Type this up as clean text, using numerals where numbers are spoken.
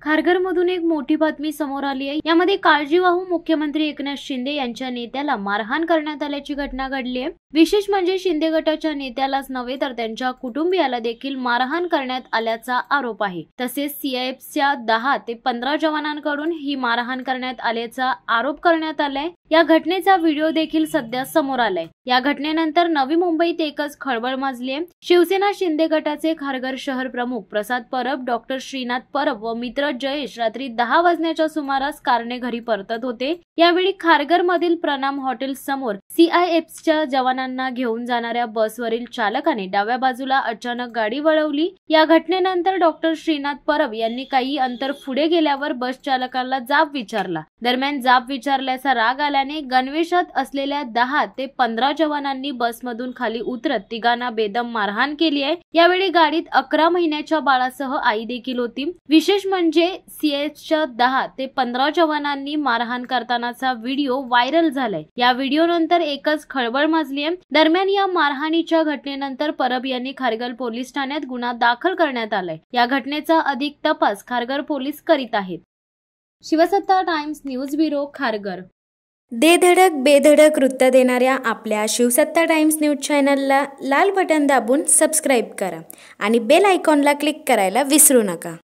खारघरमधून एक मोठी बातमी समोर आली आहे। यामध्ये काळजीवाहू मुख्यमंत्री एकनाथ शिंदे यांच्या नेत्याला मारहाण करण्यात आल्याची घटना घडली आहे। विशेष म्हणजे शिंदे गटाच्या नेत्यालाच नव्हे तर त्यांच्या कुटुंबियाला देखील मारहाण करण्यात आल्याचा आरोप आहे। तसेच सीआयएफच्या 10 ते 15 जवानांकडून ही मारहाण करण्यात आल्याचा आरोप करण्यात आलाय। या घटनेचा व्हिडिओ देखील सध्या समोर आलाय। या घटनेनंतर नवी मुंबईत एकच खळबळ माजली आहे। शिवसेना शिंदे गटाचे खारघर शहर प्रमुख प्रसाद परब, डॉक्टर श्रीनाथ परब व मित्र जयेश रात्री 10 वाजण्याच्या सुमारास कारने घरी परतत होते। यावेळी खारघर मधील प्रणाम हॉटेल समोर सीआयएफच्या जवानांना घेऊन जाणाऱ्या बसवरील चालकाने डाव्या बाजूला अचानक गाडी वळवली। या घटनेनंतर डॉक्टर श्रीनाथ परब यांनी काही अंतर पुढे गेल्यावर बस चालकाला जाब विचारला। दरम्यान जाब विचारल्याचा राग आल्याने गणवेशात असलेल्या 10 ते 15 जवानांनी बसमधून खाली उतरत तिघांना बेदम मारहाण केली आहे। यावेळी गाडीत 11 महिन्याच्या बाळासह आई देखील होती। विशेष म्हणजे सीआयएफच्या 10 ते 15 जवानांनी मारहाण करतानाचा व्हिडिओ व्हायरल झालाय। या व्हिडिओ नंतर एकच खळबळ माजली आहे। दरम्यान या मारहाणीच्या घटनेनंतर परब यांनी खारघर पोलीस ठाण्यात गुन्हा दाखल करण्यात आलाय। या घटनेचा अधिक तपास खारघर पोलीस करीत आहेत। शिवसत्ता टाइम्स न्यूज ब्युरो, खारघर। दे धडक बेधडक वृत्त देणाऱ्या आपल्या शिवसत्ता टाइम्स न्यूज चॅनलला लाल बटन दाबून सबस्क्राईब करा आणि बेल आयकॉनला क्लिक करायला विसरू नका।